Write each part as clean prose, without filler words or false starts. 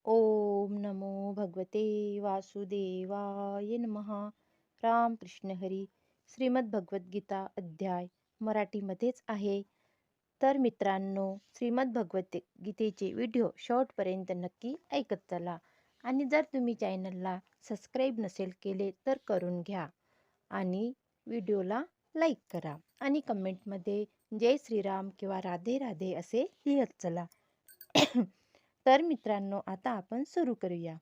ओम नमो भगवते वासुदेवाय नमः. रामकृष्ण हरी. श्रीमद भगवद्गीता अध्याय मराठीमध्येच आहे. तर मित्रांनो, श्रीमद भगवद्गीतेचे व्हिडिओ शेवटपर्यंत नक्की ऐकत चला. आणि जर तुम्ही चॅनलला सबस्क्राईब नसेल केले तर करून घ्या. आणि व्हिडिओला लाईक करा. आणि कमेंटमध्ये जय श्रीराम किंवा राधे राधे असे लिहत चला. तर मित्रांनो, आता आपण सुरू करूया.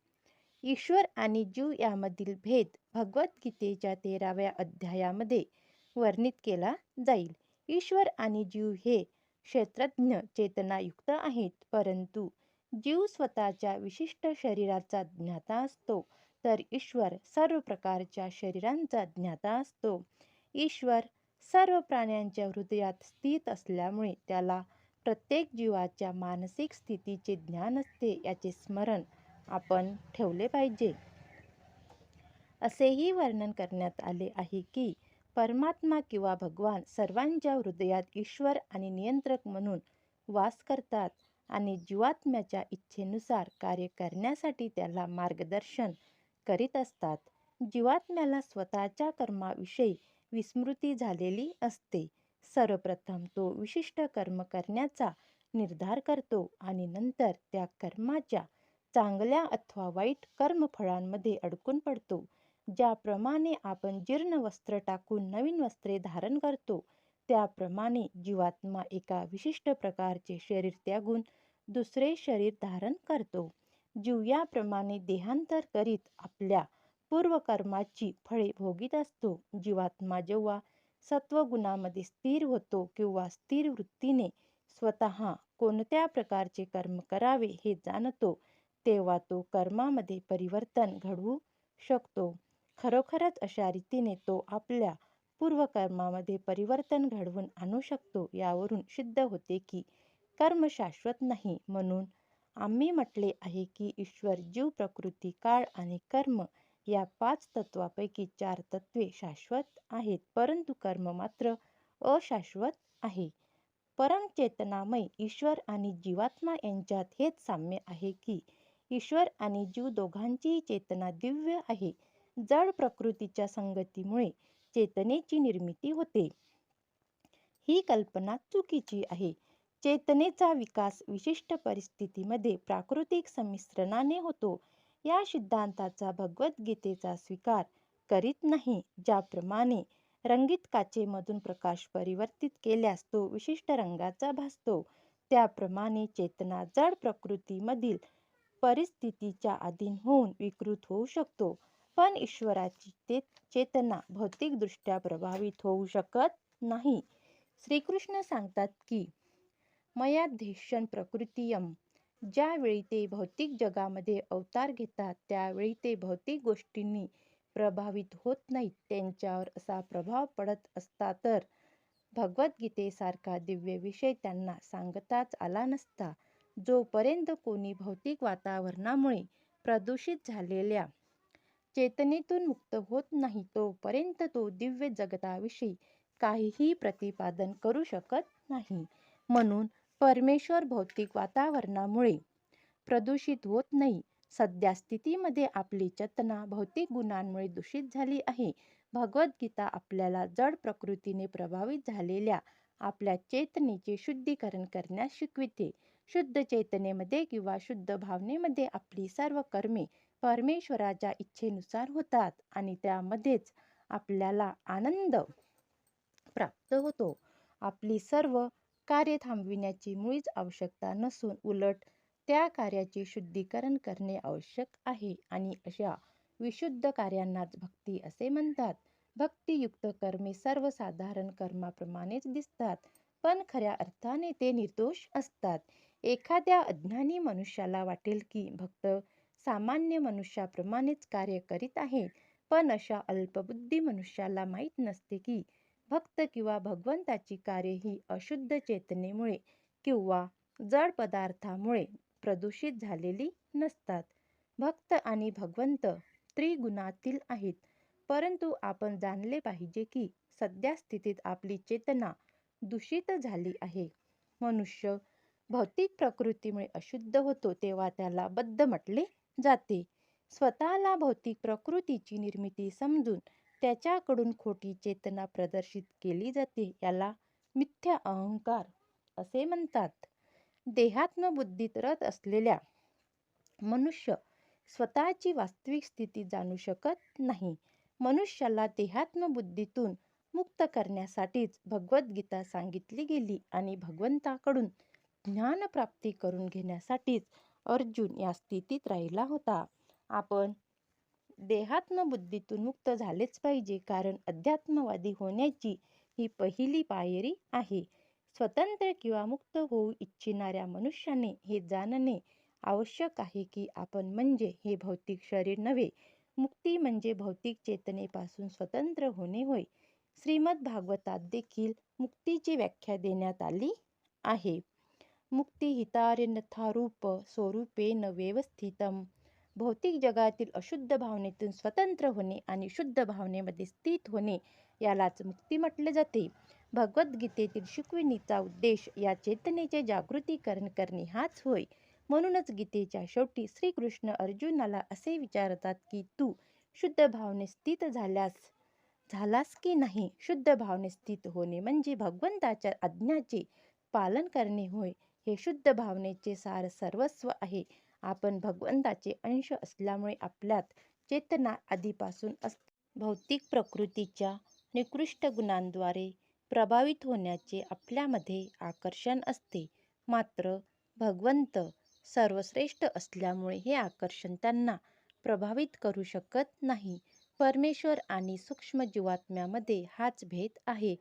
ईश्वर आणि जीव यामधील भेद भगवद्गीतेच्या 13व्या अध्यायामध्ये वर्णित केला जाईल. ईश्वर आणि जीव हे क्षेत्रज्ञ चेतनायुक्त आहेत, परंतु जीव स्वतःच्या विशिष्ट शरीराचा ज्ञाता असतो, तर ईश्वर सर्व प्रकारच्या शरीरांचा ज्ञाता असतो. ईश्वर सर्व प्राण्यांच्या हृदयात स्थित असल्यामुळे त्याला प्रत्येक जीवाच्या मानसिक स्थितीचे ज्ञान असते, याचे स्मरण आपण ठेवले पाहिजे. असेही वर्णन करण्यात आले आहे की परमात्मा किंवा भगवान सर्वांच्या हृदयात ईश्वर आणि नियंत्रक म्हणून वास करतात आणि जीवात्म्याच्या इच्छेनुसार कार्य करण्यासाठी त्याला मार्गदर्शन करीत असतात. जीवात्म्याला स्वतःच्या कर्माविषयी विस्मृती झालेली असते. सर्वप्रथम तो विशिष्ट कर्म करण्याचा निर्धार करतो आणि नंतर त्या कर्माच्या चांगल्या अथवा वाईट कर्मफळांमध्ये अडकून पडतो. ज्याप्रमाणे आपण जीर्ण वस्त्र टाकून नवीन वस्त्रे धारण करतो, त्याप्रमाणे जीवात्मा एका विशिष्ट प्रकारचे शरीर त्यागून दुसरे शरीर धारण करतो. जीव याप्रमाणे देहांतर करीत आपल्या पूर्वकर्माची फळे भोगीत असतो. जीवात्मा जेव्हा सत्वगुणामध्ये स्थिर होतो किंवा स्थिर वृत्तीने स्वतः कोणत्या प्रकारचे कर्म करावे हे जाणतो, तेव्हा तो कर्मामध्ये परिवर्तन घडवू शकतो. खरोखरच अशा रीतीने तो आपल्या पूर्वकर्मामध्ये परिवर्तन घडवून आणू शकतो. यावरून सिद्ध होते की कर्म शाश्वत नाही. म्हणून आम्ही म्हटले आहे की ईश्वर, जीव, प्रकृती, काळ आणि कर्म या 5 तत्वापैकी 4 तत्वे शाश्वत आहेत, परंतु कर्म मात्र अशाश्वत आहे. परमचेतनामय ईश्वर आणि जीवात्मा यांच्यात हेच साम्य आहे की ईश्वर आणि जीव दोघांचीही चेतना दिव्य आहे. जड प्रकृतीच्या संगतीमुळे चेतनेची निर्मिती होते, ही कल्पना चुकीची आहे. चेतनेचा विकास विशिष्ट परिस्थितीमध्ये प्राकृतिक संमिश्रणाने होतो. या सिद्धांताचा भगवद्गीतेचा स्वीकार करीत नाही. ज्याप्रमाणे रंगीत काचेमधून प्रकाश परिवर्तित केल्यास तो विशिष्ट रंगाचा भासतो, त्याप्रमाणे चेतना जड प्रकृतीमधील परिस्थितीच्या अधीन होऊन विकृत होऊ शकतो, पण ईश्वराची चेतना भौतिकदृष्ट्या प्रभावित होऊ शकत नाही. श्रीकृष्ण सांगतात की मयाध्यक्षण प्रकृतीयम. ज्यावेळी ते भौतिक जगामध्ये अवतार घेतात, त्यावेळी ते भौतिक गोष्टींनी प्रभावित होत नाहीत. त्यांच्यावर असा प्रभाव पडत असता तर भगवद्गीतेसारखा दिव्य विषय त्यांना सांगताच आला नसता. जोपर्यंत कोणी भौतिक वातावरणामुळे प्रदूषित झालेल्या चेतनेतून मुक्त होत नाही, तोपर्यंत तो दिव्य जगताविषयी काहीही प्रतिपादन करू शकत नाही. म्हणून परमेश्वर भौतिक वातावरणामुळे प्रदूषित होत नाही. सध्या स्थितीमध्ये आपली चेतना भौतिक गुणांमुळे दूषित झाली आहे. भगवद्गीता आपल्याला जड प्रकृतीने प्रभावित झालेल्या आपल्या चेतनेचे शुद्धीकरण करण्यास शिकविते. शुद्ध चेतनेमध्ये किंवा शुद्ध भावनेमध्ये आपली सर्व कर्मे परमेश्वराच्या इच्छेनुसार होतात आणि त्यामध्येच आपल्याला आनंद प्राप्त होतो. आपली सर्व कार्य थांबविण्याची मुळीच आवश्यकता नसून उलट त्या कार्याचे शुद्धीकरण करणे आवश्यक आहे आणि अशा विशुद्ध कार्यांनाच भक्ती असे म्हणतात. भक्तियुक्त कर्मे सर्वसाधारण कर्माप्रमाणेच दिसतात, पण खऱ्या अर्थाने ते निर्दोष असतात. एखाद्या अज्ञानी मनुष्याला वाटेल की भक्त सामान्य मनुष्याप्रमाणेच कार्य करीत आहे, पण अशा अल्पबुद्धी मनुष्याला माहीत नसते की भक्त किंवा भगवंताची कार्य ही अशुद्ध चेतनेमुळे किंवा जड पदार्थामुळे प्रदूषित झालेली नसतात. भक्त आणि भगवंत त्रिगुणातील आहेत, परंतु आपण जाणले पाहिजे की सध्या स्थितीत आपली चेतना दूषित झाली आहे. मनुष्य भौतिक प्रकृतीमुळे अशुद्ध होतो तेव्हा त्याला बद्ध म्हटले जाते. स्वतःला भौतिक प्रकृतीची निर्मिती समजून त्याच्याकडून खोटी चेतना प्रदर्शित केली जाते याला मिथ्या अहंकार असे म्हणतात. देहात्मबुद्धीत रत असलेल्या मनुष्य स्वतःची वास्तविक स्थिती जाणू शकत नाही. मनुष्याला देहात्मबुद्धीतून मुक्त करण्यासाठीच भगवद्गीता सांगितली गेली आणि भगवंताकडून ज्ञानप्राप्ती करून घेण्यासाठीच अर्जुन या स्थितीत राहिला होता. आपण देहात्मबुद्धीतून मुक्त झालेच पाहिजे, कारण अध्यात्मवादी होण्याची ही पहिली पायरी आहे. स्वतंत्र किंवा मुक्त होऊ इच्छिणाऱ्या मनुष्याने हे जाणणे आवश्यक आहे की आपण म्हणजे हे भौतिक शरीर नव्हे. मुक्ती म्हणजे भौतिक चेतनेपासून स्वतंत्र होणे होय. श्रीमद भागवतात देखील मुक्तीची व्याख्या देण्यात आली आहे. मुक्ती हितार्यन्यथा रूप स्वरूपेन व्यवस्थितम. भौतिक जगातील अशुद्ध भावनेतून स्वतंत्र होणे आणि शुद्ध भावनेमध्ये स्थित होणे यालाच मुक्ती म्हटले जाते. भगवद्गीतेतील शिकवणीचा उद्देश या चेतनेचे जागृतीकरण करणे हाच होय. म्हणूनच गीतेच्या शेवटी श्रीकृष्ण अर्जुनाला असे विचारतात की तू शुद्ध भावने स्थित झालास की नाही. शुद्ध भावने स्थित होणे म्हणजे भगवंताच्या आज्ञाचे पालन करणे होय. हे शुद्ध भावनेचे सार सर्वस्व आहे. आपण भगवंताचे अंश असल्यामुळे आपल्यात चेतना आधीपासून असते. भौतिक प्रकृतीच्या निकृष्ट गुणांद्वारे प्रभावित होण्याचे आपल्यामध्ये आकर्षण असते. मात्र भगवंत सर्वश्रेष्ठ असल्यामुळे हे आकर्षण त्यांना प्रभावित करू शकत नाही. परमेश्वर आणि सूक्ष्म जीवात्म्यामध्ये हाच भेद आहे.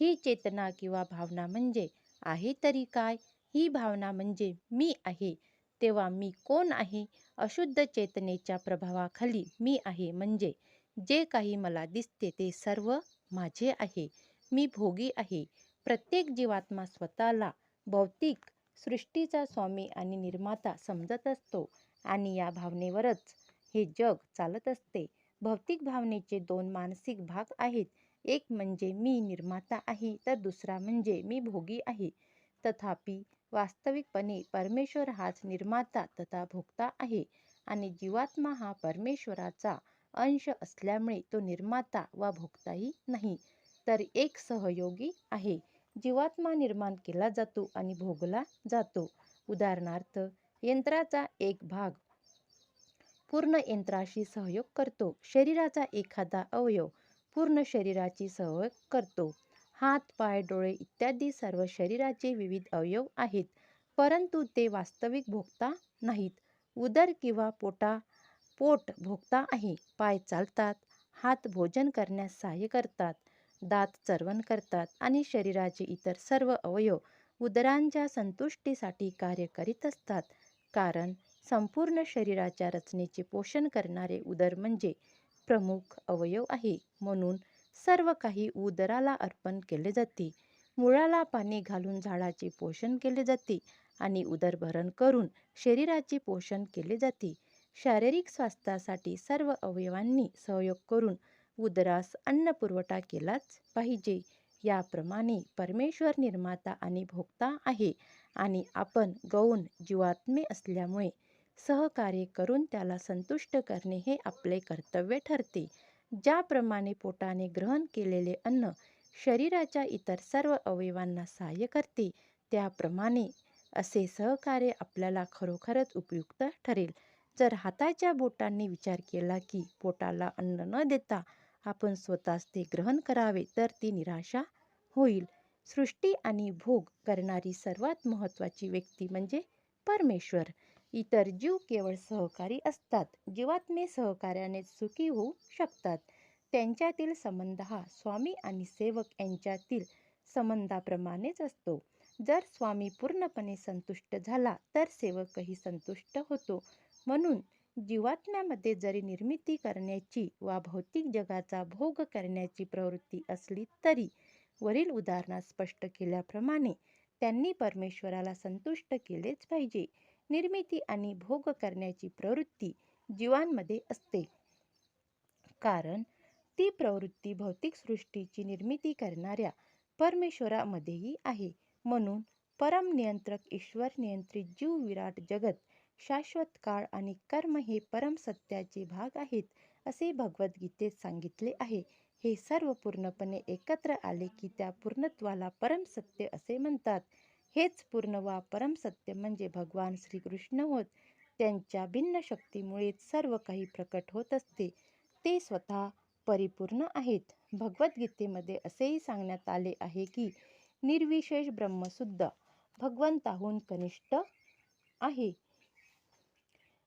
ही चेतना किंवा भावना म्हणजे आहे तरी काय? ही भावना म्हणजे मी आहे. तेव्हा मी कोण आहे? अशुद्ध चेतनेच्या प्रभावाखाली मी आहे म्हणजे जे काही मला दिसते ते सर्व माझे आहे. मी भोगी आहे. प्रत्येक जीवात्मा स्वतःला भौतिक सृष्टीचा स्वामी आणि निर्माता समजत असतो आणि या भावनेवरच हे जग चालत असते. भौतिक भावनेचे दोन मानसिक भाग आहेत. एक म्हणजे मी निर्माता आहे तर दुसरा म्हणजे मी भोगी आहे. तथापि वास्तविकपणे परमेश्वर हाच निर्माता तथा भोगता आहे आणि जीवात्मा हा परमेश्वराचा अंश असल्यामुळे तो निर्माता वा भोगताही नाही, तर एक सहयोगी आहे. जीवात्मा निर्माण केला जातो आणि भोगला जातो. उदाहरणार्थ, यंत्राचा एक भाग पूर्ण यंत्राशी सहयोग करतो. शरीराचा एखादा अवयव पूर्ण शरीराची सहयोग करतो. हात, पाय, डोळे इत्यादी सर्व शरीराचे विविध अवयव आहेत, परंतु ते वास्तविक भोगता नाहीत. उदर किंवा पोट भोगता आहे. पाय चालतात, हात भोजन करण्यास सहाय्य करतात, दात चर्वण करतात आणि शरीराचे इतर सर्व अवयव उदरांच्या संतुष्टीसाठी कार्य करीत असतात. कारण संपूर्ण शरीराच्या रचनेचे पोषण करणारे उदर म्हणजे प्रमुख अवयव आहे. म्हणून सर्व काही उदराला अर्पण केले जाते. मुळाला पाणी घालून झाडाचे पोषण केले जाते आणि उदरभरण करून शरीराचे पोषण केले जाते. शारीरिक स्वास्थ्यासाठी सर्व अवयवांनी सहयोग करून उदरास अन्न पुरवठा केलाच पाहिजे. याप्रमाणे परमेश्वर निर्माता आणि भोक्ता आहे आणि आपण गौण जीवात्मे असल्यामुळे सहकार्य करून त्याला संतुष्ट करणे हे आपले कर्तव्य ठरते. ज्याप्रमाणे पोटाने ग्रहण केलेले अन्न शरीराच्या इतर सर्व अवयवांना सहाय्य करते, त्याप्रमाणे असे सहकार्य आपल्याला खरोखरच उपयुक्त ठरेल. जर हाताच्या बोटांनी विचार केला की पोटाला अन्न न देता आपण स्वतःच ते ग्रहण करावे, तर ती निराशा होईल. सृष्टी आणि भोग करणारी सर्वात महत्त्वाची व्यक्ती म्हणजे परमेश्वर. इतर जीव केवळ सहकारी असतात. जीवात्मे सहकार्याने सुखी होऊ शकतात. त्यांच्यातील संबंध हा स्वामी आणि सेवक यांच्यातील संबंधाप्रमाणेच असतो. जर स्वामी पूर्णपणे संतुष्ट झाला तर सेवकही संतुष्ट होतो. म्हणून जीवात्म्यामध्ये जरी निर्मिती करण्याची वा भौतिक जगाचा भोग करण्याची प्रवृत्ती असली तरी वरील उदाहरणात स्पष्ट केल्याप्रमाणे त्यांनी परमेश्वराला संतुष्ट केलेच पाहिजे. निर्मिती आणि भोग करण्याची प्रवृत्ती जीवांमध्ये असते, कारण ती प्रवृत्ती भौतिक सृष्टीची निर्मिती करणाऱ्या परमेश्वरामध्येही आहे. म्हणून परम नियंत्रक ईश्वर नियंत्रित जीव विराट जगत शाश्वत काळ आणि कर्म हे परम सत्याचे भाग आहेत असे भगवद्गीतेत सांगितले आहे. हे सर्व पूर्णपणे एकत्र आले की त्या पूर्णत्वाला परम सत्य असे म्हणतात. हेच पूर्ण वा परम सत्य म्हणजे भगवान श्रीकृष्ण होत. त्यांच्या भिन्न शक्तीमुळेच सर्व काही प्रकट होत असते. ते स्वतः परिपूर्ण आहेत. भगवद्गीतेमध्ये असेही सांगण्यात आले आहे की निर्विशेष ब्रह्मसुद्धा भगवंताहून कनिष्ठ आहे.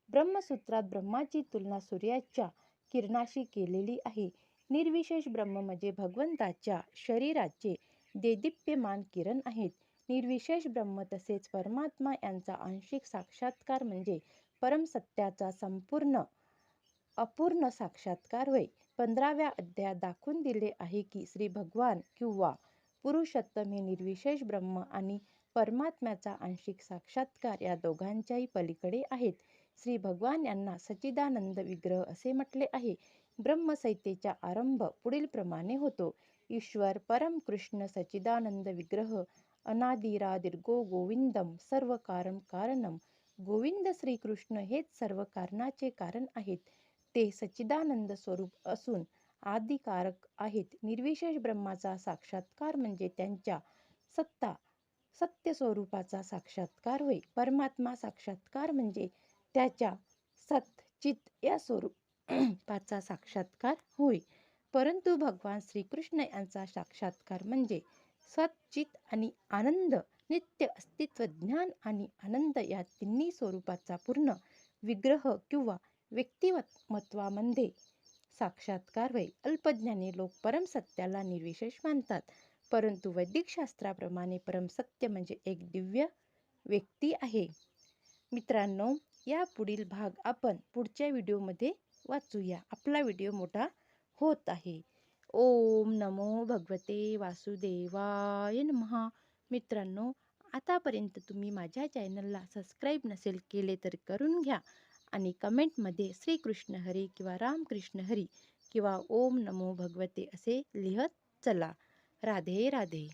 ब्रह्मसूत्रात ब्रह्माची तुलना सूर्याच्या किरणाशी केलेली आहे. निर्विशेष ब्रह्म म्हणजे भगवंताच्या शरीराचे देदीप्यमान किरण आहेत. निर्विशेष ब्रह्म तसेच परमात्मा यांचा आंशिक साक्षात्कार म्हणजे परमसत्याचा संपूर्ण अपूर्ण साक्षात्कार होय. 15व्या अध्यायात दाखवून दिले आहे की श्री भगवान किंवा पुरुषोत्तम हे निर्विशेष ब्रह्म आणि परमात्म्याचा आंशिक साक्षात्कार या दोघांच्याही पलीकडे आहेत. श्री भगवान यांना सच्चिदानंद विग्रह असे म्हटले आहे. ब्रह्मसंहितेचा आरंभ पुढील प्रमाणे होतो. ईश्वर परम कृष्ण सच्चिदानंद विग्रह अनादिरादिर्गो गोविंदम सर्व कारण कारणम. गोविंद श्रीकृष्ण हेच सर्व कारणाचे कारण आहेत. ते सच्चिदानंद स्वरूप असून आदिकारक आहेत. निर्विशेष ब्रह्माचा साक्षात्कार म्हणजे त्यांच्या सत्य स्वरूपाचा साक्षात्कार होय. परमात्मा साक्षात्कार म्हणजे त्याच्या सत चित या स्वरूपाचा साक्षात्कार होय. परंतु भगवान श्रीकृष्ण यांचा साक्षात्कार म्हणजे सत चित आणि आनंद नित्य अस्तित्व ज्ञान आणि आनंद या तिन्ही स्वरूपाचा पूर्ण विग्रह किंवा व्यक्तिमत्वामध्ये साक्षात्कार होय. अल्पज्ञानी लोक परमसत्याला निर्विशेष मानतात, परंतु वैदिक शास्त्राप्रमाणे परमसत्य म्हणजे एक दिव्य व्यक्ती आहे. मित्रांनो, या पुढील भाग आपण पुढच्या व्हिडिओमध्ये वाचूया. आपला व्हिडिओ मोठा होत आहे. ओम नमो भगवते वासुदेवाय नमः. मित्रांनो, आतापर्यंत तुम्ही माझ्या चॅनलला सबस्क्राईब नसेल केले तर करून घ्या आणि कमेंटमध्ये श्रीकृष्ण हरी किंवा रामकृष्ण हरी किंवा ओम नमो भगवते असे लिहत चला. राधे राधे.